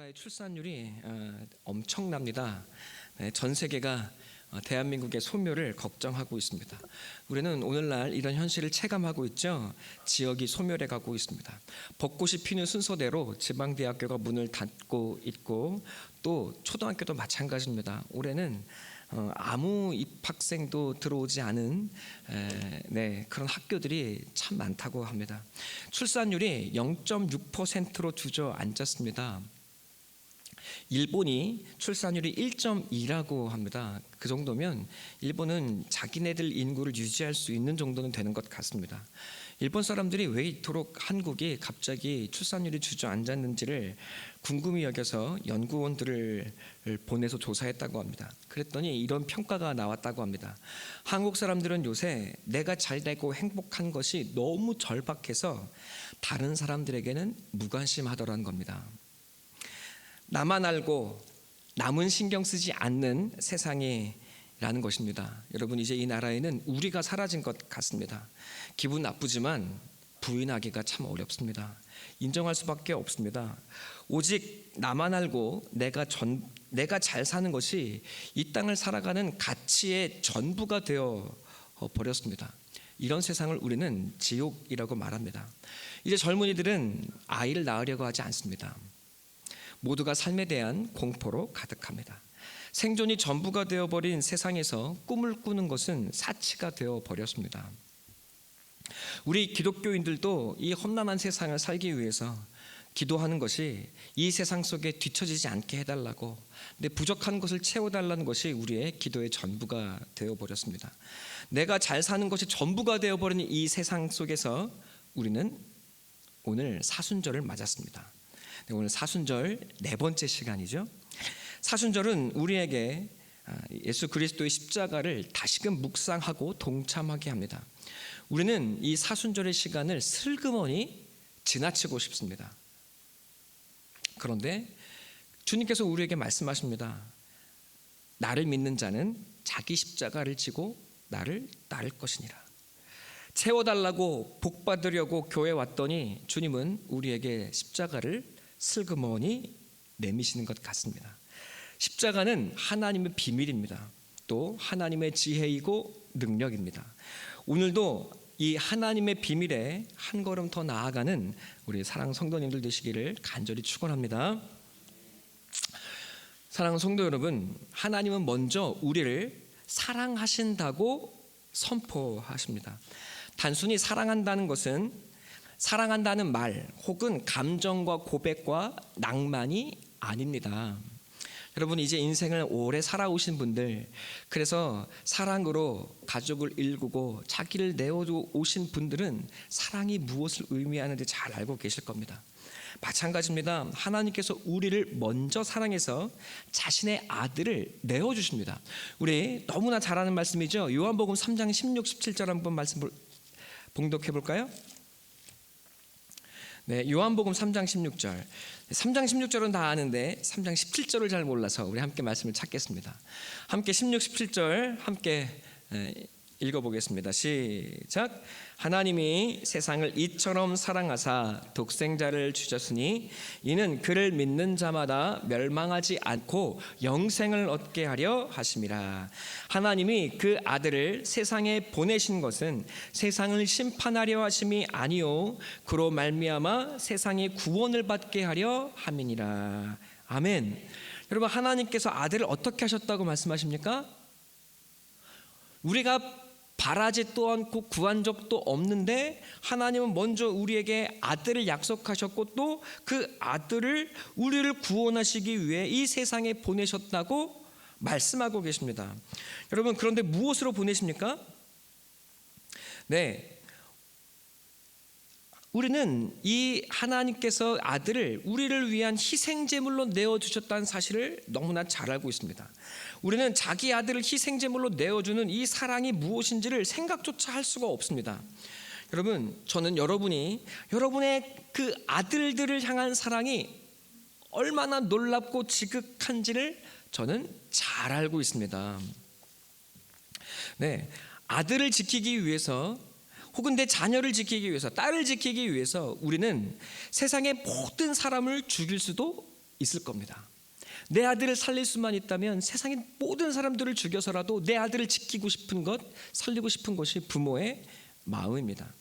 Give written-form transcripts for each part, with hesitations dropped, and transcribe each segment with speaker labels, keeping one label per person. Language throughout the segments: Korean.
Speaker 1: 우리나라의 출산율이 엄청납니다. 전 세계가 대한민국의 소멸을 걱정하고 있습니다. 우리는 오늘날 이런 현실을 체감하고 있죠. 지역이 소멸해 가고 있습니다. 벚꽃이 피는 순서대로 지방대학교가 문을 닫고 있고 또 초등학교도 마찬가지입니다. 올해는 아무 입학생도 들어오지 않은 그런 학교들이 참 많다고 합니다. 출산율이 0.6%로 주저앉았습니다. 일본이 출산율이 1.2라고 합니다. 그 정도면 일본은 자기네들 인구를 유지할 수 있는 정도는 되는 것 같습니다. 일본 사람들이 왜 이토록 한국이 갑자기 출산율이 주저앉았는지를 궁금히 여겨서 연구원들을 보내서 조사했다고 합니다. 그랬더니 이런 평가가 나왔다고 합니다. 한국 사람들은 요새 내가 잘 되고 행복한 것이 너무 절박해서 다른 사람들에게는 무관심하더라는 겁니다. 나만 알고 남은 신경 쓰지 않는 세상이라는 것입니다. 여러분, 이제 이 나라에는 우리가 사라진 것 같습니다. 기분 나쁘지만 부인하기가 참 어렵습니다. 인정할 수밖에 없습니다. 오직 나만 알고 내가 잘 사는 것이 이 땅을 살아가는 가치의 전부가 되어 버렸습니다. 이런 세상을 우리는 지옥이라고 말합니다. 이제 젊은이들은 아이를 낳으려고 하지 않습니다. 모두가 삶에 대한 공포로 가득합니다. 생존이 전부가 되어버린 세상에서 꿈을 꾸는 것은 사치가 되어버렸습니다. 우리 기독교인들도 이 험난한 세상을 살기 위해서 기도하는 것이 이 세상 속에 뒤처지지 않게 해달라고, 근데 부족한 것을 채워달라는 것이 우리의 기도의 전부가 되어버렸습니다. 내가 잘 사는 것이 전부가 되어버린 이 세상 속에서 우리는 오늘 사순절을 맞았습니다. 오늘 사순절 네 번째 시간이죠. 사순절은 우리에게 예수 그리스도의 십자가를 다시금 묵상하고 동참하게 합니다. 우리는 이 사순절의 시간을 슬그머니 지나치고 싶습니다. 그런데 주님께서 우리에게 말씀하십니다. 나를 믿는 자는 자기 십자가를 지고 나를 따를 것이니라. 채워달라고 복받으려고 교회 왔더니 주님은 우리에게 십자가를 슬그머니 내미시는 것 같습니다. 십자가는 하나님의 비밀입니다. 또 하나님의 지혜이고 능력입니다. 오늘도 이 하나님의 비밀에 한 걸음 더 나아가는 우리 사랑하는 성도님들 되시기를 간절히 축원합니다. 사랑하는 성도 여러분, 하나님은 먼저 우리를 사랑하신다고 선포하십니다. 단순히 사랑한다는 것은 사랑한다는 말 혹은 감정과 고백과 낭만이 아닙니다. 여러분, 이제 인생을 오래 살아오신 분들, 그래서 사랑으로 가족을 일구고 자기를 내어오신 분들은 사랑이 무엇을 의미하는지 잘 알고 계실 겁니다. 마찬가지입니다. 하나님께서 우리를 먼저 사랑해서 자신의 아들을 내어주십니다. 우리 너무나 잘 아는 말씀이죠. 요한복음 3장 16, 17절 한번 말씀 봉독해 볼까요? 네, 요한복음 3장 16절. 3장 16절은 다 아는데 3장 17절을 잘 몰라서 우리 함께 말씀을 찾겠습니다. 함께 16, 17절 함께 읽어보겠습니다. 시작. 하나님이 세상을 이처럼 사랑하사 독생자를 주셨으니 이는 그를 믿는 자마다 멸망하지 않고 영생을 얻게 하려 하심이라. 하나님이 그 아들을 세상에 보내신 것은 세상을 심판하려 하심이 아니요 그로 말미암아 세상의 구원을 받게 하려 함이니라. 아멘. 여러분, 하나님께서 아들을 어떻게 하셨다고 말씀하십니까? 우리가 바라지도 않고 구한 적도 없는데 하나님은 먼저 우리에게 아들을 약속하셨고 또 그 아들을 우리를 구원하시기 위해 이 세상에 보내셨다고 말씀하고 계십니다. 여러분, 그런데 무엇으로 보내십니까? 네, 우리는 이 하나님께서 아들을 우리를 위한 희생제물로 내어주셨다는 사실을 너무나 잘 알고 있습니다. 우리는 자기 아들을 희생제물로 내어주는 이 사랑이 무엇인지를 생각조차 할 수가 없습니다. 여러분, 저는 여러분의 그 아들들을 향한 사랑이 얼마나 놀랍고 지극한지를 저는 잘 알고 있습니다. 네, 아들을 지키기 위해서 혹은 내 자녀를 지키기 위해서, 딸을 지키기 위해서 우리는 세상의 모든 사람을 죽일 수도 있을 겁니다. 내 아들을 살릴 수만 있다면 세상의 모든 사람들을 죽여서라도 내 아들을 지키고 싶은 것, 살리고 싶은 것이 부모의 마음입니다.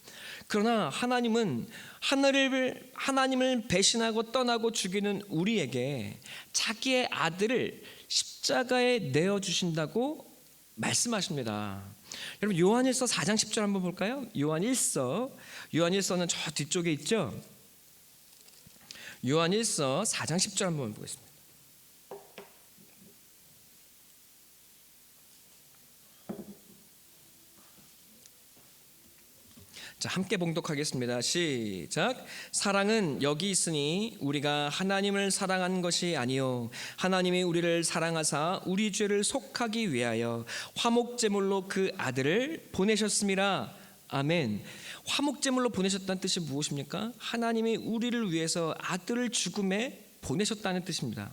Speaker 1: 그러나 하나님은 하나님을 배신하고 떠나고 죽이는 우리에게 자기의 아들을 십자가에 내어주신다고 말씀하십니다. 여러분 요한일서 4장 10절 한번 볼까요? 요한일서는 저 뒤쪽에 있죠. 요한일서 4장 10절 한번 보겠습니다. 자, 함께 봉독하겠습니다. 시작. 사랑은 여기 있으니 우리가 하나님을 사랑한 것이 아니요 하나님이 우리를 사랑하사 우리 죄를 속하기 위하여 화목제물로 그 아들을 보내셨음이라. 아멘. 화목제물로 보내셨다는 뜻이 무엇입니까? 하나님이 우리를 위해서 아들을 죽음에 보내셨다는 뜻입니다.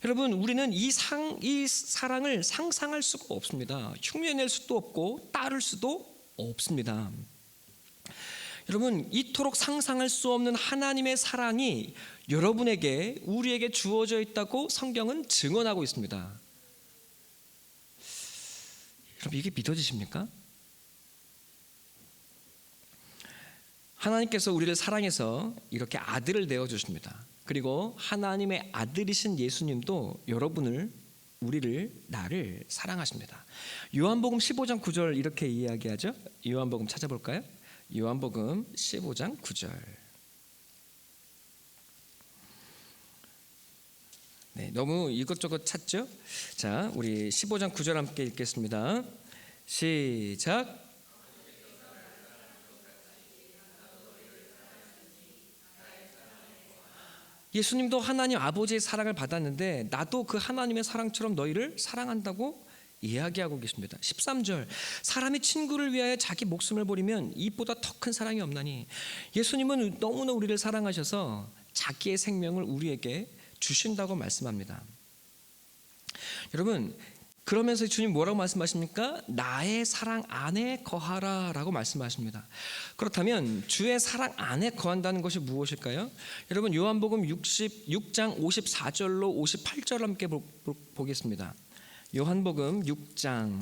Speaker 1: 여러분 우리는 이 사랑을 상상할 수가 없습니다. 흉내낼 수도 없고 따를 수도 없습니다. 여러분 이토록 상상할 수 없는 하나님의 사랑이 여러분에게 우리에게 주어져 있다고 성경은 증언하고 있습니다. 여러분 이게 믿어지십니까? 하나님께서 우리를 사랑해서 이렇게 아들을 내어주십니다. 그리고 하나님의 아들이신 예수님도 우리를 나를 사랑하십니다. 요한복음 15장 9절 이렇게 이야기하죠. 요한복음 찾아볼까요? 요한복음 15장 9절. 네, 너무 이것저것 찾죠? 자, 우리 15장 9절 함께 읽겠습니다. 시작. 예수님도 하나님 아버지의 사랑을 받았는데 나도 그 하나님의 사랑처럼 너희를 사랑한다고 이야기하고 계십니다. 13절. 사람이 친구를 위하여 자기 목숨을 버리면 이보다 더 큰 사랑이 없나니. 예수님은 너무나 우리를 사랑하셔서 자기의 생명을 우리에게 주신다고 말씀합니다. 여러분 그러면서 주님 뭐라고 말씀하십니까? 나의 사랑 안에 거하라 라고 말씀하십니다. 그렇다면 주의 사랑 안에 거한다는 것이 무엇일까요? 여러분 요한복음 6장 54절로 58절 함께 보겠습니다. 요한복음 6장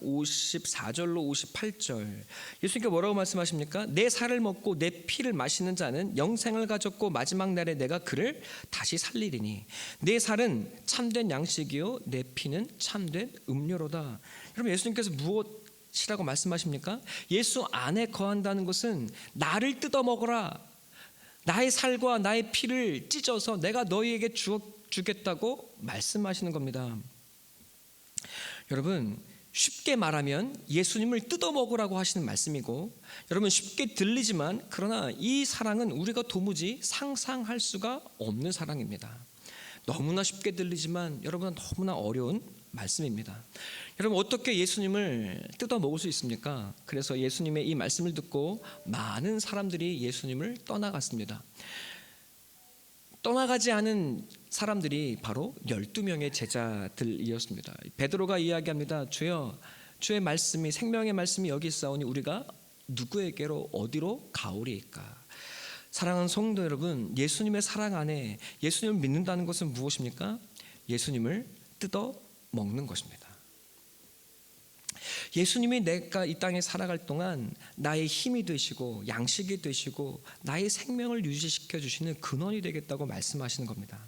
Speaker 1: 54절로 58절. 예수님께서 뭐라고 말씀하십니까? 내 살을 먹고 내 피를 마시는 자는 영생을 가졌고 마지막 날에 내가 그를 다시 살리리니 내 살은 참된 양식이요 내 피는 참된 음료로다. 여러분 예수님께서 무엇이라고 말씀하십니까? 예수 안에 거한다는 것은 나를 뜯어 먹어라, 나의 살과 나의 피를 찢어서 내가 너희에게 주겠다고 말씀하시는 겁니다. 여러분 쉽게 말하면 예수님을 뜯어 먹으라고 하시는 말씀이고, 여러분 쉽게 들리지만 그러나 이 사랑은 우리가 도무지 상상할 수가 없는 사랑입니다. 너무나 쉽게 들리지만 여러분 너무나 어려운 말씀입니다. 여러분 어떻게 예수님을 뜯어 먹을 수 있습니까? 그래서 예수님의 이 말씀을 듣고 많은 사람들이 예수님을 떠나갔습니다. 떠나가지 않은 사람들이 바로 12명의 제자들이었습니다. 베드로가 이야기합니다. 주여, 주의 말씀이 생명의 말씀이 여기 있사오니 우리가 누구에게로 어디로 가오리이까? 사랑하는 성도 여러분, 예수님의 사랑 안에 예수님을 믿는다는 것은 무엇입니까? 예수님을 뜯어 먹는 것입니다. 예수님이 내가 이 땅에 살아갈 동안 나의 힘이 되시고 양식이 되시고 나의 생명을 유지시켜 주시는 근원이 되겠다고 말씀하시는 겁니다.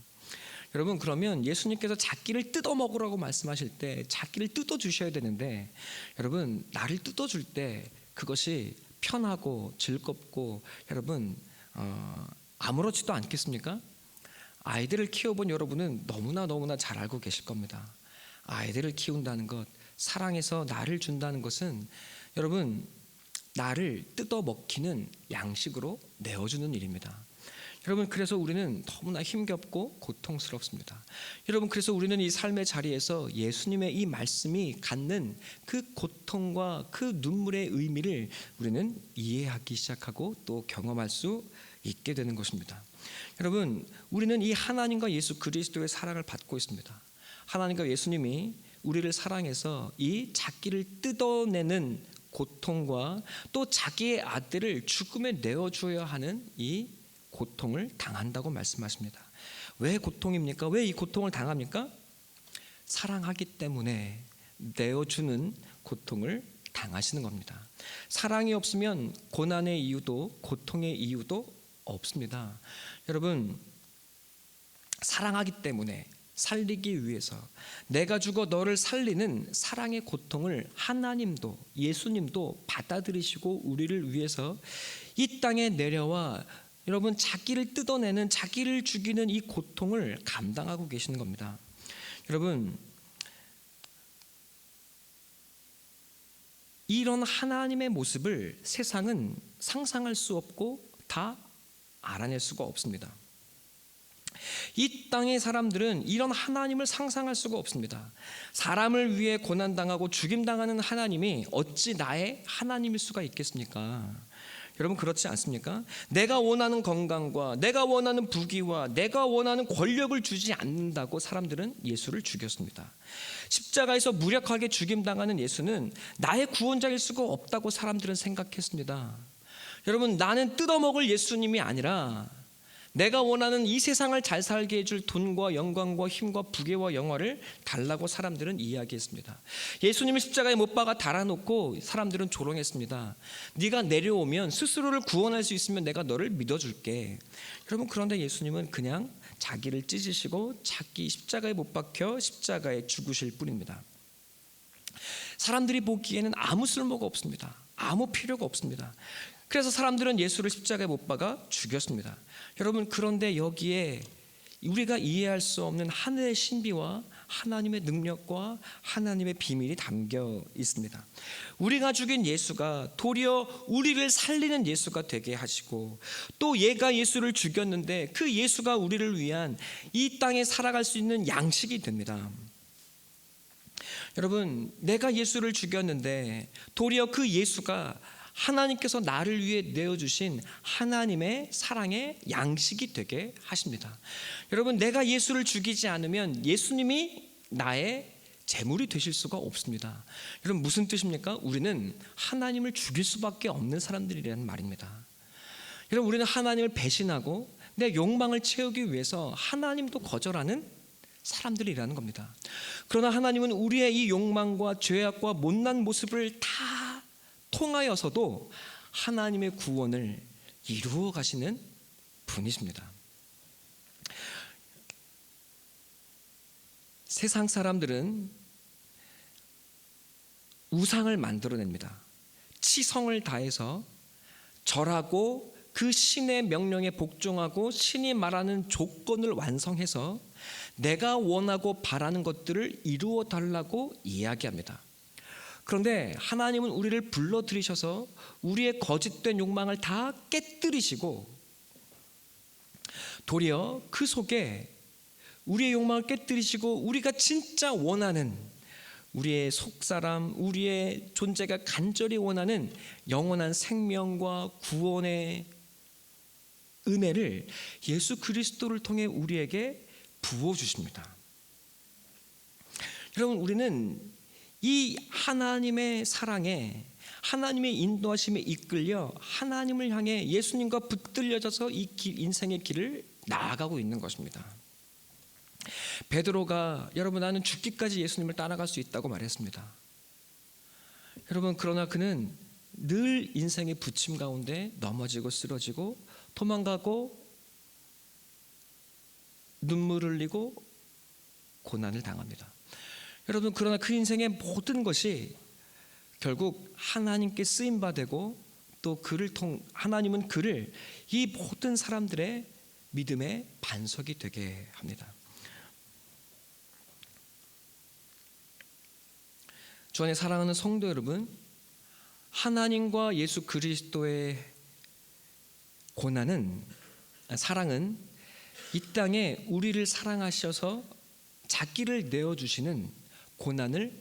Speaker 1: 여러분 그러면 예수님께서 자기를 뜯어 먹으라고 말씀하실 때 자기를 뜯어 주셔야 되는데, 여러분 나를 뜯어 줄 때 그것이 편하고 즐겁고 여러분 아무렇지도 않겠습니까? 아이들을 키워본 여러분은 너무나 잘 알고 계실 겁니다. 아이들을 키운다는 것, 사랑해서 나를 준다는 것은 여러분 나를 뜯어 먹히는 양식으로 내어주는 일입니다. 여러분 그래서 우리는 너무나 힘겹고 고통스럽습니다. 여러분 그래서 우리는 이 삶의 자리에서 예수님의 이 말씀이 갖는 그 고통과 그 눈물의 의미를 우리는 이해하기 시작하고 또 경험할 수 있게 되는 것입니다. 여러분 우리는 이 하나님과 예수 그리스도의 사랑을 받고 있습니다. 하나님과 예수님이 우리를 사랑해서 이 자기를 뜯어내는 고통과 또 자기의 아들을 죽음에 내어주어야 하는 이 고통을 당한다고 말씀하십니다. 왜 고통입니까? 왜 이 고통을 당합니까? 사랑하기 때문에 내어주는 고통을 당하시는 겁니다. 사랑이 없으면 고난의 이유도 고통의 이유도 없습니다. 여러분, 사랑하기 때문에 살리기 위해서 내가 죽어 너를 살리는 사랑의 고통을 하나님도 예수님도 받아들이시고 우리를 위해서 이 땅에 내려와 여러분 자기를 뜯어내는 자기를 죽이는 이 고통을 감당하고 계시는 겁니다. 여러분, 이런 하나님의 모습을 세상은 상상할 수 없고 다 알아낼 수가 없습니다. 이 땅의 사람들은 이런 하나님을 상상할 수가 없습니다. 사람을 위해 고난당하고 죽임당하는 하나님이 어찌 나의 하나님일 수가 있겠습니까? 여러분, 그렇지 않습니까? 내가 원하는 건강과 내가 원하는 부귀와 내가 원하는 권력을 주지 않는다고 사람들은 예수를 죽였습니다. 십자가에서 무력하게 죽임당하는 예수는 나의 구원자일 수가 없다고 사람들은 생각했습니다. 여러분, 나는 뜯어먹을 예수님이 아니라 내가 원하는 이 세상을 잘 살게 해줄 돈과 영광과 힘과 부귀와 영화를 달라고 사람들은 이야기했습니다. 예수님을 십자가에 못 박아 달아놓고 사람들은 조롱했습니다. 네가 내려오면 스스로를 구원할 수 있으면 내가 너를 믿어줄게. 여러분, 그런데 예수님은 그냥 자기를 찢으시고 자기 십자가에 못 박혀 십자가에 죽으실 뿐입니다. 사람들이 보기에는 아무 쓸모가 없습니다. 아무 필요가 없습니다. 그래서 사람들은 예수를 십자가에 못 박아 죽였습니다. 여러분, 그런데 여기에 우리가 이해할 수 없는 하늘의 신비와 하나님의 능력과 하나님의 비밀이 담겨 있습니다. 우리가 죽인 예수가 도리어 우리를 살리는 예수가 되게 하시고, 또 얘가 예수를 죽였는데 그 예수가 우리를 위한 이 땅에 살아갈 수 있는 양식이 됩니다. 여러분, 내가 예수를 죽였는데 도리어 그 예수가 하나님께서 나를 위해 내어주신 하나님의 사랑의 양식이 되게 하십니다. 여러분, 내가 예수를 죽이지 않으면 예수님이 나의 재물이 되실 수가 없습니다. 여러분, 무슨 뜻입니까? 우리는 하나님을 죽일 수밖에 없는 사람들이라는 말입니다. 여러분, 우리는 하나님을 배신하고 내 욕망을 채우기 위해서 하나님도 거절하는 사람들이라는 겁니다. 그러나 하나님은 우리의 이 욕망과 죄악과 못난 모습을 다 통하여서도 하나님의 구원을 이루어 가시는 분이십니다. 세상 사람들은 우상을 만들어냅니다. 치성을 다해서 절하고 그 신의 명령에 복종하고 신이 말하는 조건을 완성해서 내가 원하고 바라는 것들을 이루어 달라고 이야기합니다. 그런데 하나님은 우리를 불러들이셔서 우리의 거짓된 욕망을 다 깨뜨리시고 도리어 그 속에 우리의 욕망을 깨뜨리시고 우리가 진짜 원하는 우리의 속사람, 우리의 존재가 간절히 원하는 영원한 생명과 구원의 은혜를 예수 그리스도를 통해 우리에게 부어주십니다. 여러분, 우리는 이 하나님의 사랑에 하나님의 인도하심에 이끌려 하나님을 향해 예수님과 붙들려져서 이 인생의 길을 나아가고 있는 것입니다. 베드로가 여러분 나는 죽기까지 예수님을 따라갈 수 있다고 말했습니다. 여러분, 그러나 그는 늘 인생의 부침 가운데 넘어지고 쓰러지고 도망가고 눈물 흘리고 고난을 당합니다. 여러분, 그러나 그 인생의 모든 것이 결국 하나님께 쓰임받고 또 하나님은 그를 이 모든 사람들의 믿음의 반석이 되게 합니다. 주 안에 사랑하는 성도 여러분, 하나님과 예수 그리스도의 사랑은 이 땅에 우리를 사랑하셔서 자기를 내어주시는 고난을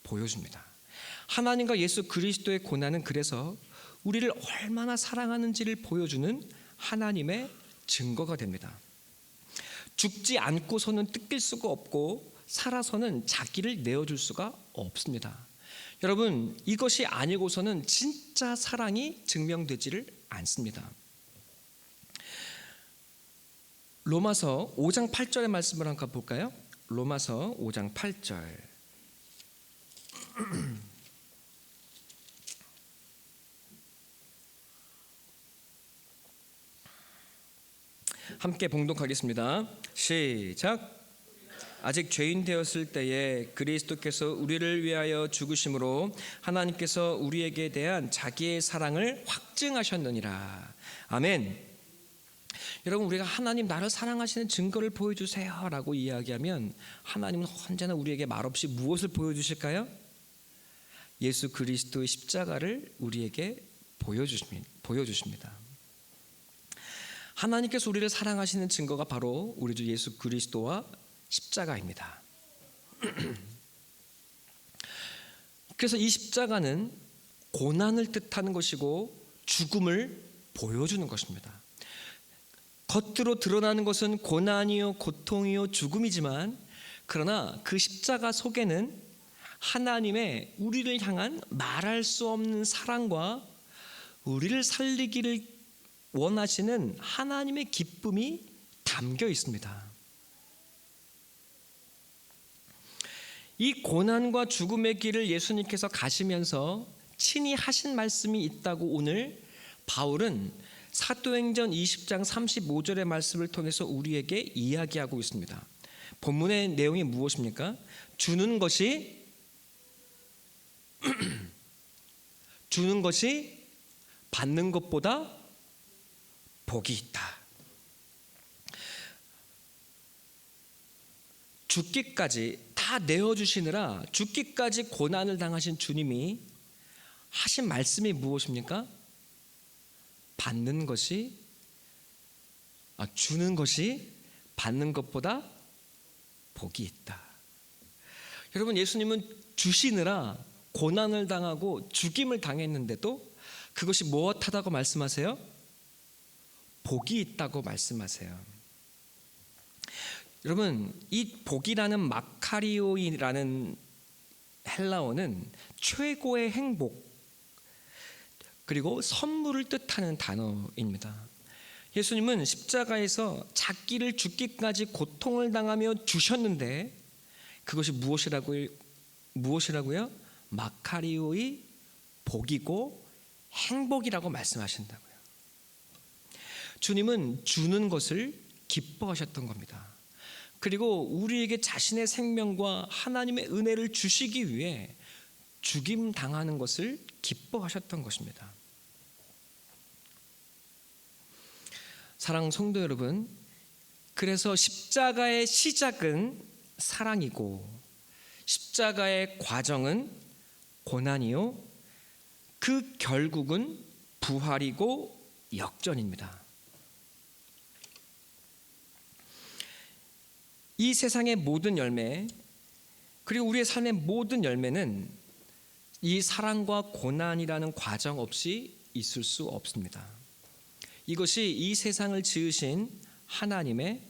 Speaker 1: 보여줍니다. 하나님과 예수 그리스도의 고난은 그래서 우리를 얼마나 사랑하는지를 보여주는 하나님의 증거가 됩니다. 죽지 않고서는 뜯길 수가 없고 살아서는 자기를 내어줄 수가 없습니다. 여러분, 이것이 아니고서는 진짜 사랑이 증명되지를 않습니다. 로마서 5장 8절의 말씀을 한번 볼까요? 로마서 5장 8절. 함께 봉독하겠습니다. 시작. 아직 죄인 되었을 때에 그리스도께서 우리를 위하여 죽으심으로 하나님께서 우리에게 대한 자기의 사랑을 확증하셨느니라. 아멘. 여러분, 우리가 하나님 나를 사랑하시는 증거를 보여주세요 라고 이야기하면 하나님은 언제나 우리에게 말없이 무엇을 보여주실까요? 예수 그리스도의 십자가를 우리에게 보여주십니다. 하나님께서 우리를 사랑하시는 증거가 바로 우리 주 예수 그리스도와 십자가입니다. 그래서 이 십자가는 고난을 뜻하는 것이고 죽음을 보여주는 것입니다. 겉으로 드러나는 것은 고난이요 고통이요 죽음이지만, 그러나 그 십자가 속에는 하나님의 우리를 향한 말할 수 없는 사랑과 우리를 살리기를 원하시는 하나님의 기쁨이 담겨 있습니다. 이 고난과 죽음의 길을 예수님께서 가시면서 친히 하신 말씀이 있다고 오늘 바울은 사도행전 20장 35절의 말씀을 통해서 우리에게 이야기하고 있습니다. 본문의 내용이 무엇입니까? 주는 것이 받는 것보다 복이 있다. 죽기까지 다 내어주시느라 죽기까지 고난을 당하신 주님이 하신 말씀이 무엇입니까? 주는 것이 받는 것보다 복이 있다. 여러분, 예수님은 주시느라 고난을 당하고 죽임을 당했는데도 그것이 무엇하다고 말씀하세요? 복이 있다고 말씀하세요. 여러분, 이 복이라는 마카리오이라는 헬라어는 최고의 행복 그리고 선물을 뜻하는 단어입니다. 예수님은 십자가에서 자기를 죽기까지 고통을 당하며 주셨는데 그것이 무엇이라고요? 마카리오의 복이고 행복이라고 말씀하신다고요. 주님은 주는 것을 기뻐하셨던 겁니다. 그리고 우리에게 자신의 생명과 하나님의 은혜를 주시기 위해 죽임 당하는 것을 기뻐하셨던 것입니다. 사랑하는 성도 여러분, 그래서 십자가의 시작은 사랑이고 십자가의 과정은 고난이요, 그 결국은 부활이고 역전입니다. 이 세상의 모든 열매, 그리고 우리의 삶의 모든 열매는 이 사랑과 고난이라는 과정 없이 있을 수 없습니다. 이것이 이 세상을 지으신 하나님의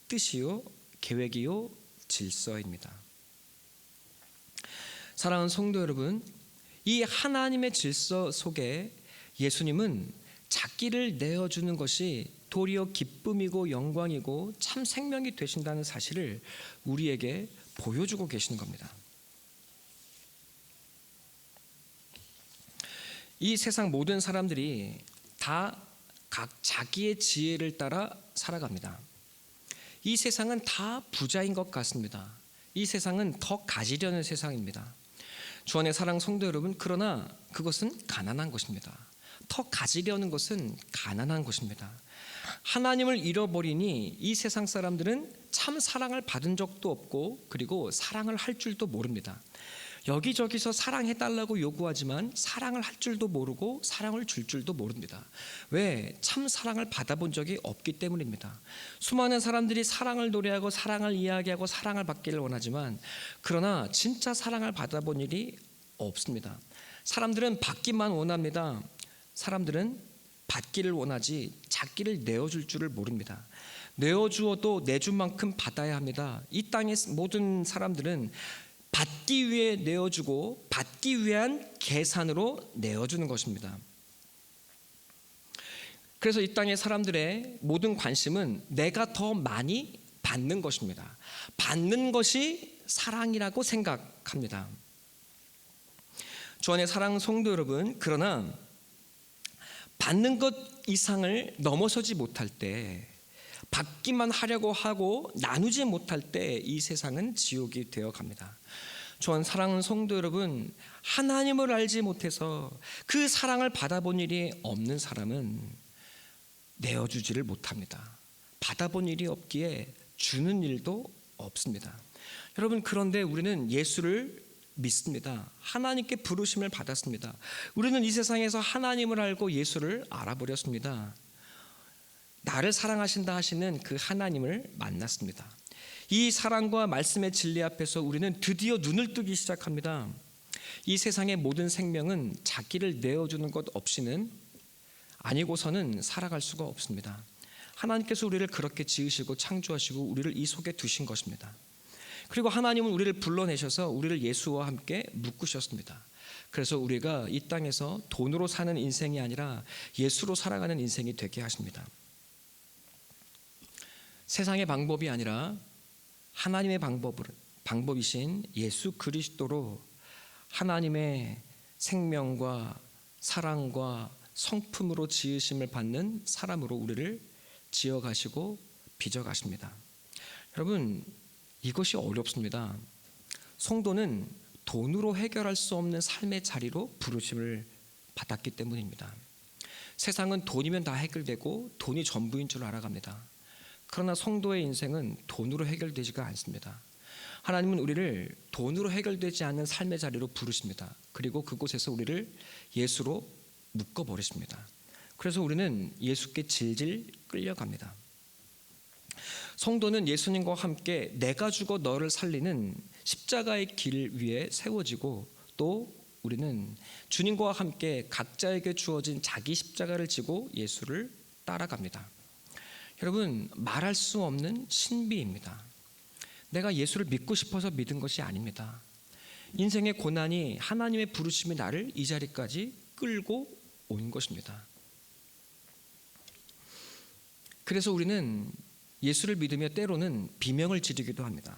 Speaker 1: 뜻이요, 계획이요, 질서입니다. 사랑하는 성도 여러분, 이 하나님의 질서 속에 예수님은 자기를 내어주는 것이 도리어 기쁨이고 영광이고 참 생명이 되신다는 사실을 우리에게 보여주고 계시는 겁니다. 이 세상 모든 사람들이 다 각 자기의 지혜를 따라 살아갑니다. 이 세상은 다 부자인 것 같습니다. 이 세상은 더 가지려는 세상입니다. 주 안의 사랑 성도 여러분, 그러나 그것은 가난한 것입니다. 더 가지려는 것은 가난한 것입니다. 하나님을 잃어버리니 이 세상 사람들은 참 사랑을 받은 적도 없고 그리고 사랑을 할 줄도 모릅니다. 여기저기서 사랑해달라고 요구하지만 사랑을 할 줄도 모르고 사랑을 줄 줄도 모릅니다. 왜? 참 사랑을 받아본 적이 없기 때문입니다. 수많은 사람들이 사랑을 노래하고 사랑을 이야기하고 사랑을 받기를 원하지만 그러나 진짜 사랑을 받아본 일이 없습니다. 사람들은 받기만 원합니다. 사람들은 받기를 원하지 자기를 내어줄 줄을 모릅니다. 내어주어도 내줄 만큼 받아야 합니다. 이 땅의 모든 사람들은 받기 위해 내어주고 받기 위한 계산으로 내어주는 것입니다. 그래서 이 땅의 사람들의 모든 관심은 내가 더 많이 받는 것입니다. 받는 것이 사랑이라고 생각합니다. 주 안의 사랑하는 성도 여러분, 그러나 받는 것 이상을 넘어서지 못할 때, 받기만 하려고 하고 나누지 못할 때 이 세상은 지옥이 되어 갑니다. 주 안 사랑하는 성도 여러분, 하나님을 알지 못해서 그 사랑을 받아본 일이 없는 사람은 내어주지를 못합니다. 받아본 일이 없기에 주는 일도 없습니다. 여러분, 그런데 우리는 예수를 믿습니다. 하나님께 부르심을 받았습니다. 우리는 이 세상에서 하나님을 알고 예수를 알아버렸습니다. 나를 사랑하신다 하시는 그 하나님을 만났습니다. 이 사랑과 말씀의 진리 앞에서 우리는 드디어 눈을 뜨기 시작합니다. 이 세상의 모든 생명은 자기를 내어주는 것 없이는 아니고서는 살아갈 수가 없습니다. 하나님께서 우리를 그렇게 지으시고 창조하시고 우리를 이 속에 두신 것입니다. 그리고 하나님은 우리를 불러내셔서 우리를 예수와 함께 묶으셨습니다. 그래서 우리가 이 땅에서 돈으로 사는 인생이 아니라 예수로 살아가는 인생이 되게 하십니다. 세상의 방법이 아니라 하나님의 방법이신 예수 그리스도로 하나님의 생명과 사랑과 성품으로 지으심을 받는 사람으로 우리를 지어가시고 빚어가십니다. 여러분, 이것이 어렵습니다. 성도는 돈으로 해결할 수 없는 삶의 자리로 부르심을 받았기 때문입니다. 세상은 돈이면 다 해결되고 돈이 전부인 줄 알아갑니다. 그러나 성도의 인생은 돈으로 해결되지가 않습니다. 하나님은 우리를 돈으로 해결되지 않는 삶의 자리로 부르십니다. 그리고 그곳에서 우리를 예수로 묶어버리십니다. 그래서 우리는 예수께 질질 끌려갑니다. 성도는 예수님과 함께 내가 죽어 너를 살리는 십자가의 길 위에 세워지고, 또 우리는 주님과 함께 각자에게 주어진 자기 십자가를 지고 예수를 따라갑니다. 여러분, 말할 수 없는 신비입니다. 내가 예수를 믿고 싶어서 믿은 것이 아닙니다. 인생의 고난이, 하나님의 부르심이 나를 이 자리까지 끌고 온 것입니다. 그래서 우리는 예수를 믿으며 때로는 비명을 지르기도 합니다.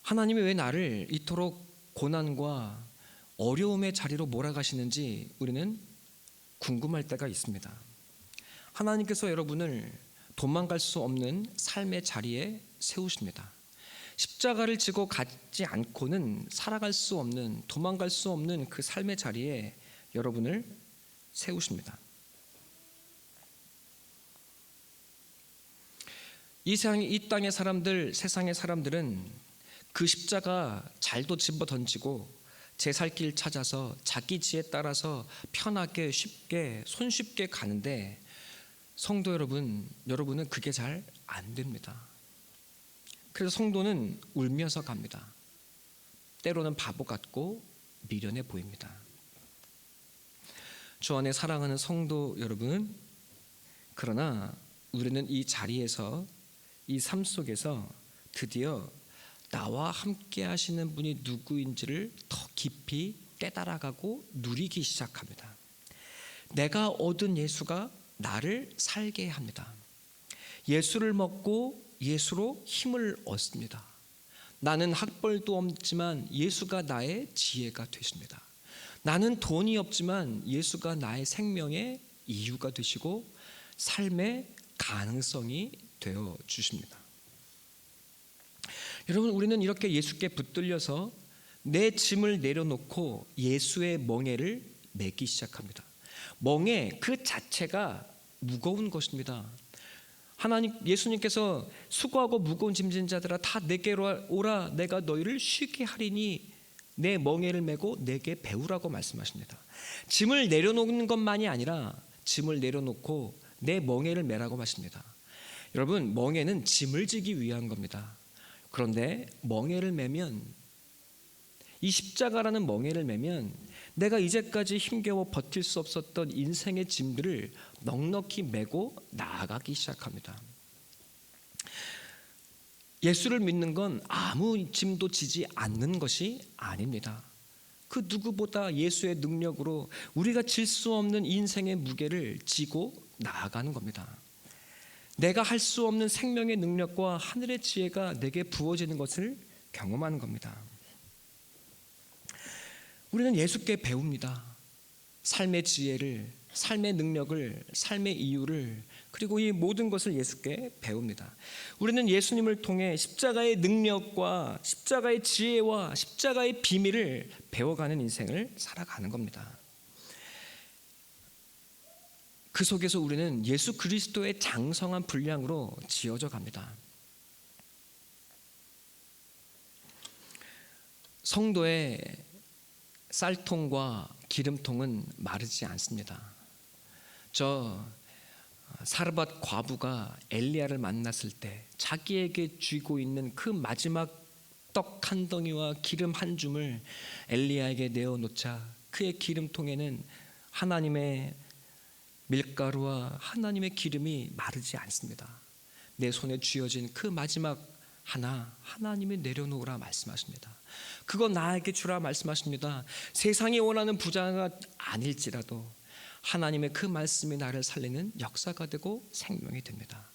Speaker 1: 하나님이 왜 나를 이토록 고난과 어려움의 자리로 몰아가시는지 우리는 궁금할 때가 있습니다. 하나님께서 여러분을 도망갈 수 없는 삶의 자리에 세우십니다. 십자가를 지고 가지 않고는 살아갈 수 없는, 도망갈 수 없는 그 삶의 자리에 여러분을 세우십니다. 이 땅의 사람들, 세상의 사람들은 그 십자가 잘도 집어 던지고 제 살 길 찾아서 자기 지에 따라서 편하게 쉽게 손쉽게 가는데, 성도 여러분은 그게 잘 안 됩니다. 그래서 성도는 울면서 갑니다. 때로는 바보 같고 미련해 보입니다. 주 안에 사랑하는 성도 여러분, 그러나 우리는 이 자리에서, 이 삶 속에서 드디어 나와 함께 하시는 분이 누구인지를 더 깊이 깨달아가고 누리기 시작합니다. 내가 얻은 예수가 나를 살게 합니다. 예수를 먹고 예수로 힘을 얻습니다. 나는 학벌도 없지만 예수가 나의 지혜가 되십니다. 나는 돈이 없지만 예수가 나의 생명의 이유가 되시고 삶의 가능성이 되어 주십니다. 여러분, 우리는 이렇게 예수께 붙들려서 내 짐을 내려놓고 예수의 멍에를 메기 시작합니다. 멍에 그 자체가 무거운 것입니다. 예수님께서 수고하고 무거운 짐진 자들아 다 내게로 오라, 내가 너희를 쉬게 하리니 내 멍에를 메고 내게 배우라고 말씀하십니다. 짐을 내려놓는 것만이 아니라 짐을 내려놓고 내 멍에를 메라고 하십니다. 여러분, 멍에는 짐을 지기 위한 겁니다. 그런데 멍에를 메면, 이 십자가라는 멍에를 메면 내가 이제까지 힘겨워 버틸 수 없었던 인생의 짐들을 넉넉히 메고 나아가기 시작합니다. 예수를 믿는 건 아무 짐도 지지 않는 것이 아닙니다. 그 누구보다 예수의 능력으로 우리가 질 수 없는 인생의 무게를 지고 나아가는 겁니다. 내가 할 수 없는 생명의 능력과 하늘의 지혜가 내게 부어지는 것을 경험하는 겁니다. 우리는 예수께 배웁니다. 삶의 지혜를, 삶의 능력을, 삶의 이유를, 그리고 이 모든 것을 예수께 배웁니다. 우리는 예수님을 통해 십자가의 능력과 십자가의 지혜와 십자가의 비밀을 배워가는 인생을 살아가는 겁니다. 그 속에서 우리는 예수 그리스도의 장성한 분량으로 지어져 갑니다. 성도의 쌀통과 기름통은 마르지 않습니다. 저 사르밧 과부가 엘리야를 만났을 때 자기에게 쥐고 있는 그 마지막 떡 한 덩이와 기름 한 줌을 엘리야에게 내어놓자 그의 기름통에는 하나님의 밀가루와 하나님의 기름이 마르지 않습니다. 내 손에 쥐어진 그 마지막 하나 하나님이 내려놓으라 말씀하십니다. 그거 나에게 주라 말씀하십니다. 세상이 원하는 부자가 아닐지라도 하나님의 그 말씀이 나를 살리는 역사가 되고 생명이 됩니다.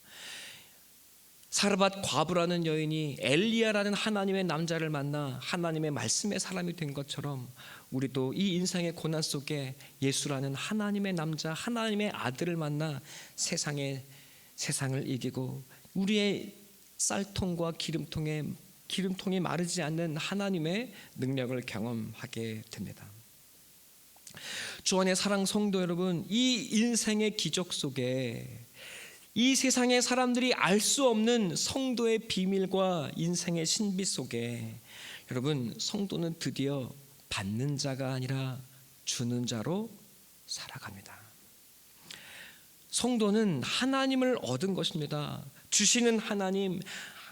Speaker 1: 사르밧 과부라는 여인이 엘리야라는 하나님의 남자를 만나 하나님의 말씀의 사람이 된 것처럼 우리도 이 인생의 고난 속에 예수라는 하나님의 남자, 하나님의 아들을 만나 세상을 이기고 우리의 쌀통과 기름통이 마르지 않는 하나님의 능력을 경험하게 됩니다. 주 안의 사랑 성도 여러분, 이 인생의 기적 속에 이 세상의 사람들이 알 수 없는 성도의 비밀과 인생의 신비 속에 여러분, 성도는 드디어 받는 자가 아니라 주는 자로 살아갑니다. 성도는 하나님을 얻은 것입니다. 주시는 하나님,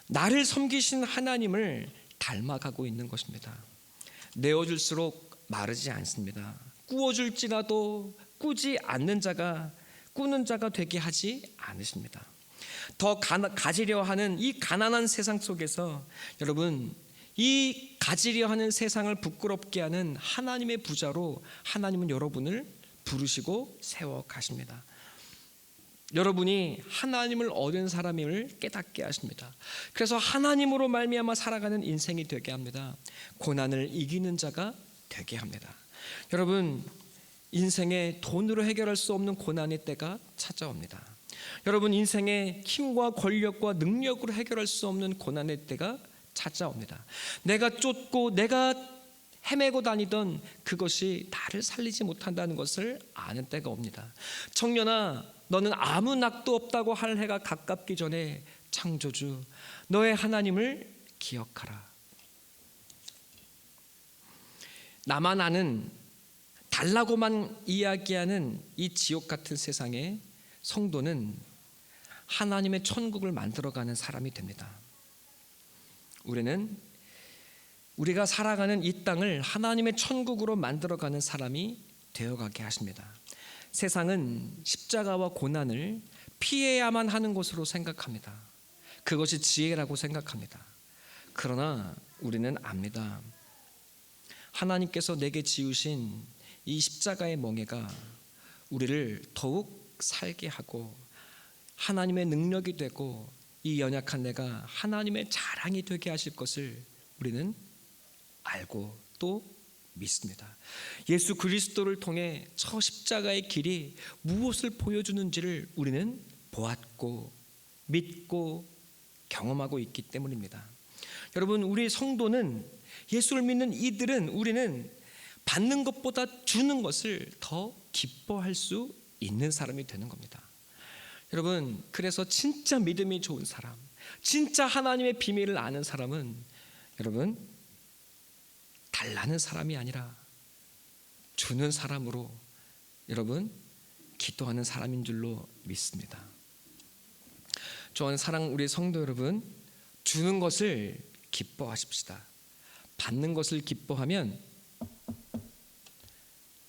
Speaker 1: 나를 섬기신 하나님을 닮아가고 있는 것입니다. 내어줄수록 마르지 않습니다. 꾸어줄지라도 꾸지 않는 자가 꾸는 자가 되게 하지 않으십니다. 더 가지려 하는 이 가난한 세상 속에서 여러분, 이 가지려 하는 세상을 부끄럽게 하는 하나님의 부자로 하나님은 여러분을 부르시고 세워 가십니다. 여러분이 하나님을 얻은 사람임을 깨닫게 하십니다. 그래서 하나님으로 말미암아 살아가는 인생이 되게 합니다. 고난을 이기는 자가 되게 합니다. 여러분, 인생에 돈으로 해결할 수 없는 고난의 때가 찾아옵니다. 여러분, 인생에 힘과 권력과 능력으로 해결할 수 없는 고난의 때가 찾아옵니다. 내가 쫓고 내가 헤매고 다니던 그것이 나를 살리지 못한다는 것을 아는 때가 옵니다. 청년아, 너는 아무 낙도 없다고 할 해가 가깝기 전에 창조주 너의 하나님을 기억하라. 나만 아는 달라고만 이야기하는 이 지옥 같은 세상에 성도는 하나님의 천국을 만들어가는 사람이 됩니다. 우리가 살아가는 이 땅을 하나님의 천국으로 만들어가는 사람이 되어가게 하십니다. 세상은 십자가와 고난을 피해야만 하는 것으로 생각합니다. 그것이 지혜라고 생각합니다. 그러나 우리는 압니다. 하나님께서 내게 지으신 이 십자가의 멍에가 우리를 더욱 살게 하고 하나님의 능력이 되고 이 연약한 내가 하나님의 자랑이 되게 하실 것을 우리는 알고 또 믿습니다. 예수 그리스도를 통해 저 십자가의 길이 무엇을 보여주는지를 우리는 보았고 믿고 경험하고 있기 때문입니다. 여러분, 우리 성도는 예수를 믿는 이들은 우리는 받는 것보다 주는 것을 더 기뻐할 수 있는 사람이 되는 겁니다. 여러분, 그래서 진짜 믿음이 좋은 사람, 진짜 하나님의 비밀을 아는 사람은 여러분 달라는 사람이 아니라 주는 사람으로 여러분 기도하는 사람인 줄로 믿습니다. 저는 사랑 우리 성도 여러분, 주는 것을 기뻐하십시다. 받는 것을 기뻐하면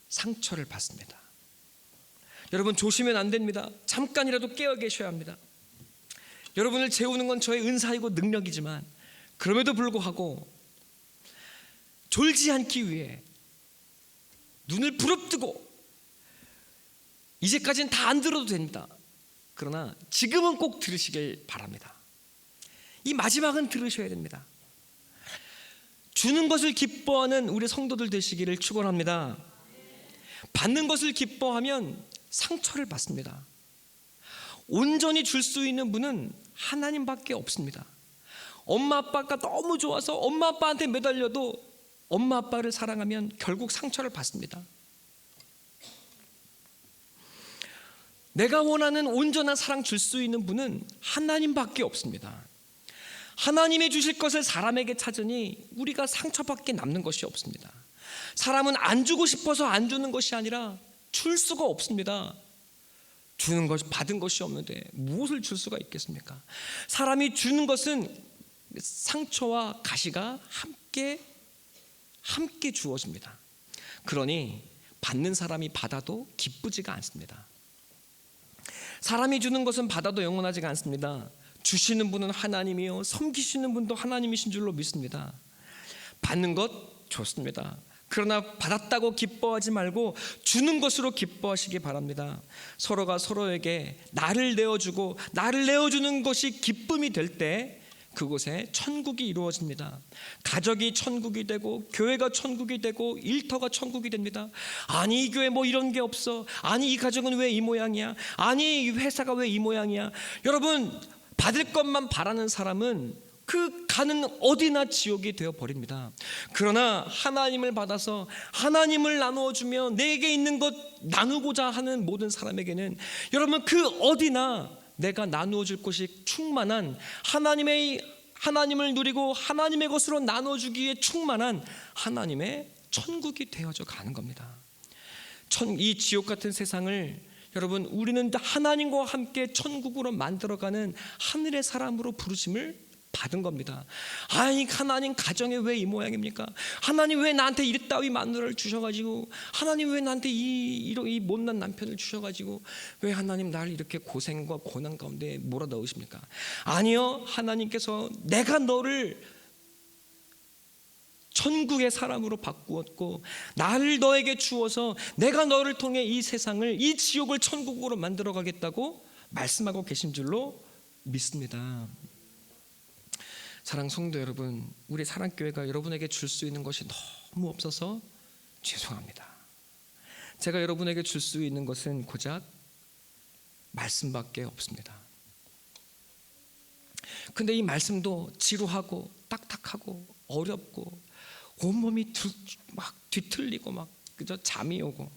Speaker 1: 상처를 받습니다. 여러분, 조심하면 안 됩니다. 잠깐이라도 깨어 계셔야 합니다. 여러분을 재우는 건 저의 은사이고 능력이지만 그럼에도 불구하고 졸지 않기 위해 눈을 부릅뜨고 이제까지는 다 안 들어도 됩니다. 그러나 지금은 꼭 들으시길 바랍니다. 이 마지막은 들으셔야 됩니다. 주는 것을 기뻐하는 우리 성도들 되시기를 축원합니다. 받는 것을 기뻐하면 상처를 받습니다. 온전히 줄 수 있는 분은 하나님밖에 없습니다. 엄마 아빠가 너무 좋아서 엄마 아빠한테 매달려도 엄마 아빠를 사랑하면 결국 상처를 받습니다. 내가 원하는 온전한 사랑 줄 수 있는 분은 하나님밖에 없습니다. 하나님이 주실 것을 사람에게 찾으니 우리가 상처밖에 남는 것이 없습니다. 사람은 안 주고 싶어서 안 주는 것이 아니라 줄 수가 없습니다. 주는 것이 받은 것이 없는데 무엇을 줄 수가 있겠습니까? 사람이 주는 것은 상처와 가시가 함께 주어집니다. 그러니 받는 사람이 받아도 기쁘지가 않습니다. 사람이 주는 것은 받아도 영원하지가 않습니다. 주시는 분은 하나님이요 섬기시는 분도 하나님이신 줄로 믿습니다. 받는 것 좋습니다. 그러나 받았다고 기뻐하지 말고 주는 것으로 기뻐하시기 바랍니다. 서로가 서로에게 나를 내어주고 나를 내어주는 것이 기쁨이 될 때 그곳에 천국이 이루어집니다. 가족이 천국이 되고 교회가 천국이 되고 일터가 천국이 됩니다. 아니 이 교회 뭐 이런 게 없어. 아니 이 가족은 왜 이 모양이야. 아니 이 회사가 왜 이 모양이야. 여러분 받을 것만 바라는 사람은 그 가는 어디나 지옥이 되어버립니다. 그러나 하나님을 받아서 하나님을 나누어주며 내게 있는 것 나누고자 하는 모든 사람에게는 여러분 그 어디나 내가 나누어 줄 것이 충만한 하나님을 누리고 하나님의 것으로 나눠주기에 충만한 하나님의 천국이 되어져 가는 겁니다. 이 지옥 같은 세상을 여러분 우리는 하나님과 함께 천국으로 만들어가는 하늘의 사람으로 부르심을 받은 겁니다. 아니 하나님 가정에 왜 이 모양입니까? 하나님 왜 나한테 이따위 마누라를 주셔가지고 하나님 왜 나한테 이 못난 남편을 주셔가지고 왜 하나님 나를 이렇게 고생과 고난 가운데 몰아넣으십니까? 아니요, 하나님께서 내가 너를 천국의 사람으로 바꾸었고 나를 너에게 주어서 내가 너를 통해 이 세상을 이 지옥을 천국으로 만들어 가겠다고 말씀하고 계신 줄로 믿습니다. 사랑 성도 여러분, 우리 사랑교회가 여러분에게 줄 수 있는 것이 너무 없어서 죄송합니다. 제가 여러분에게 줄 수 있는 것은 고작 말씀밖에 없습니다. 근데 이 말씀도 지루하고 딱딱하고 어렵고 온몸이 막 뒤틀리고 막 그저 잠이 오고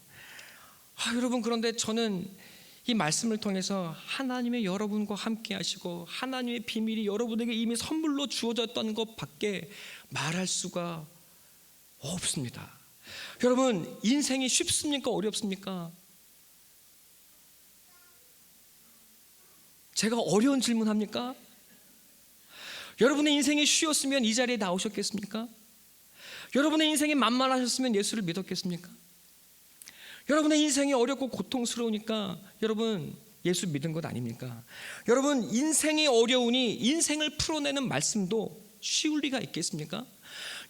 Speaker 1: 여러분 그런데 저는 이 말씀을 통해서 하나님의 여러분과 함께 하시고 하나님의 비밀이 여러분에게 이미 선물로 주어졌던 것밖에 말할 수가 없습니다. 여러분 인생이 쉽습니까? 어렵습니까? 제가 어려운 질문 합니까? 여러분의 인생이 쉬웠으면 이 자리에 나오셨겠습니까? 여러분의 인생이 만만하셨으면 예수를 믿었겠습니까? 여러분의 인생이 어렵고 고통스러우니까 여러분 예수 믿은 것 아닙니까? 여러분 인생이 어려우니 인생을 풀어내는 말씀도 쉬울 리가 있겠습니까?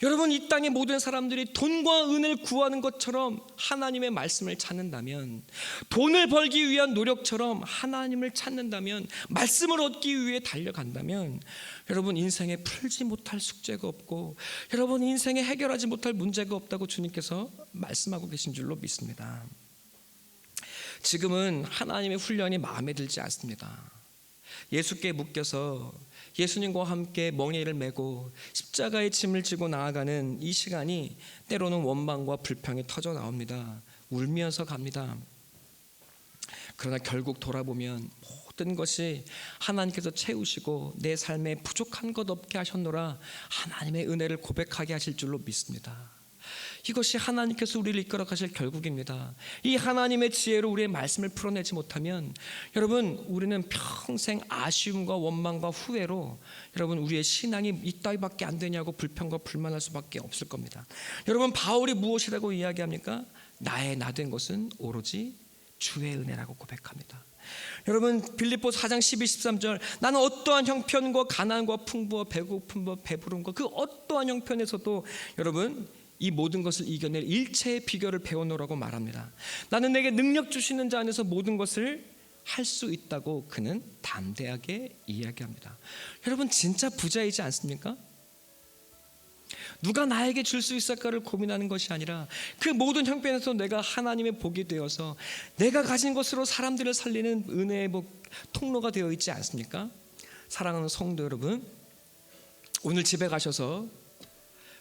Speaker 1: 여러분 이 땅의 모든 사람들이 돈과 은을 구하는 것처럼 하나님의 말씀을 찾는다면, 돈을 벌기 위한 노력처럼 하나님을 찾는다면, 말씀을 얻기 위해 달려간다면 여러분 인생에 풀지 못할 숙제가 없고 여러분 인생에 해결하지 못할 문제가 없다고 주님께서 말씀하고 계신 줄로 믿습니다. 지금은 하나님의 훈련이 마음에 들지 않습니다. 예수께 묶여서 예수님과 함께 멍에를 메고 십자가의 짐을 지고 나아가는 이 시간이 때로는 원망과 불평이 터져 나옵니다. 울면서 갑니다. 그러나 결국 돌아보면 모든 것이 하나님께서 채우시고 내 삶에 부족한 것 없게 하셨노라 하나님의 은혜를 고백하게 하실 줄로 믿습니다. 이것이 하나님께서 우리를 이끌어 가실 결국입니다. 이 하나님의 지혜로 우리의 말씀을 풀어내지 못하면 여러분 우리는 평생 아쉬움과 원망과 후회로 여러분 우리의 신앙이 이따위밖에 안 되냐고 불평과 불만할 수밖에 없을 겁니다. 여러분 바울이 무엇이라고 이야기합니까? 나의 나 된 것은 오로지 주의 은혜라고 고백합니다. 여러분, 빌립보 4장 12, 13절, 나는 어떠한 형편과 가난과 풍부와 배고픔과 배부름과 그 어떠한 형편에서도 여러분 이 모든 것을 이겨낼 일체의 비결을 배워놓으라고 말합니다. 나는 내게 능력 주시는 자 안에서 모든 것을 할 수 있다고 그는 담대하게 이야기합니다. 여러분, 진짜 부자이지 않습니까? 누가 나에게 줄 수 있을까를 고민하는 것이 아니라 그 모든 형편에서 내가 하나님의 복이 되어서 내가 가진 것으로 사람들을 살리는 은혜의 통로가 되어 있지 않습니까? 사랑하는 성도 여러분, 오늘 집에 가셔서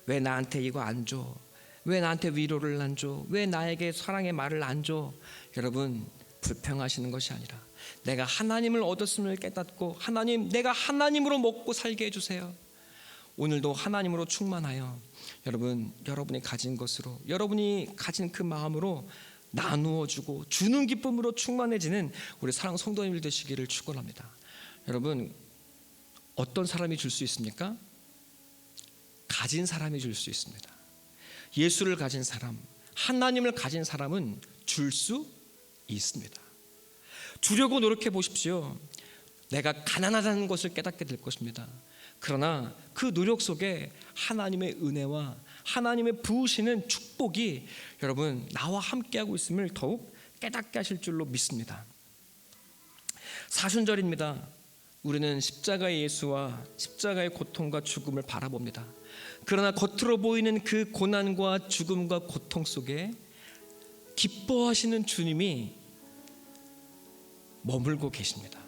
Speaker 1: 왜 나한테 이거 안 줘? 왜 나한테 위로를 안 줘? 왜 나에게 사랑의 말을 안 줘? 여러분, 불평하시는 것이 아니라 내가 하나님을 얻었음을 깨닫고 하나님, 내가 하나님으로 먹고 살게 해주세요. 오늘도 하나님으로 충만하여 여러분, 여러분이 가진 것으로, 여러분이 가진 그 마음으로 나누어 주고 주는 기쁨으로 충만해지는 우리 사랑 성도님들 되시기를 축원합니다. 여러분, 어떤 사람이 줄 수 있습니까? 가진 사람이 줄 수 있습니다. 예수를 가진 사람, 하나님을 가진 사람은 줄 수 있습니다. 주려고 노력해 보십시오. 내가 가난하다는 것을 깨닫게 될 것입니다. 그러나 그 노력 속에 하나님의 은혜와 하나님의 부으시는 축복이 여러분 나와 함께하고 있음을 더욱 깨닫게 하실 줄로 믿습니다. 사순절입니다. 우리는 십자가의 예수와 십자가의 고통과 죽음을 바라봅니다. 그러나 겉으로 보이는 그 고난과 죽음과 고통 속에 기뻐하시는 주님이 머물고 계십니다.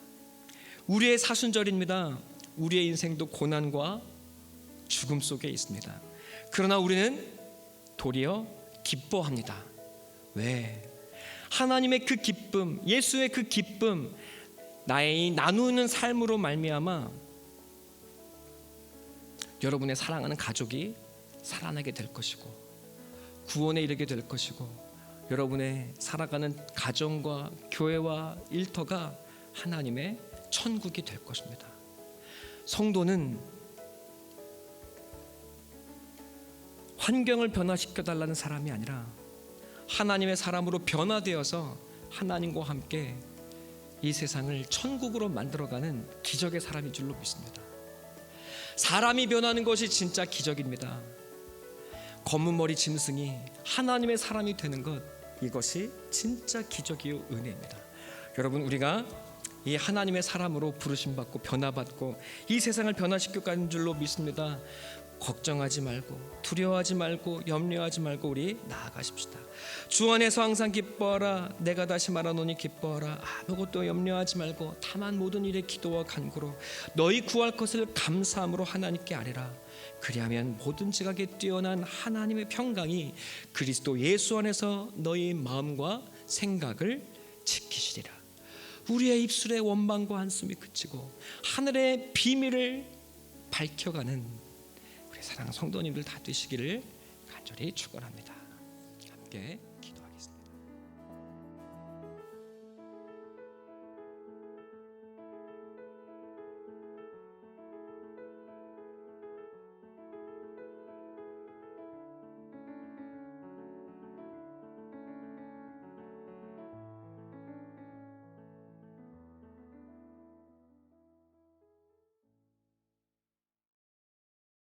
Speaker 1: 우리의 사순절입니다. 우리의 인생도 고난과 죽음 속에 있습니다. 그러나 우리는 도리어 기뻐합니다. 왜? 하나님의 그 기쁨, 예수의 그 기쁨, 나의 나누는 삶으로 말미암아 여러분의 사랑하는 가족이 살아나게 될 것이고 구원에 이르게 될 것이고 여러분의 살아가는 가정과 교회와 일터가 하나님의 천국이 될 것입니다. 성도는 환경을 변화시켜 달라는 사람이 아니라 하나님의 사람으로 변화되어서 하나님과 함께 이 세상을 천국으로 만들어가는 기적의 사람인 줄로 믿습니다. 사람이 변하는 것이 진짜 기적입니다. 검은 머리 짐승이 하나님의 사람이 되는 것, 이것이 진짜 기적이요 은혜입니다. 여러분, 우리가 이 하나님의 사람으로 부르심받고 변화받고 이 세상을 변화시켜 가는 줄로 믿습니다. 걱정하지 말고 두려워하지 말고 염려하지 말고 우리 나아가십시다. 주 안에서 항상 기뻐하라. 내가 다시 말하노니 기뻐하라. 아무것도 염려하지 말고 다만 모든 일에 기도와 간구로 너희 구할 것을 감사함으로 하나님께 아뢰라. 그리하면 모든 지각에 뛰어난 하나님의 평강이 그리스도 예수 안에서 너희 마음과 생각을 지키시리라. 우리의 입술의 원망과 한숨이 그치고 하늘의 비밀을 밝혀가는 우리 사랑하는 성도님들 다 되시기를 간절히 축원합니다. 함께 기도.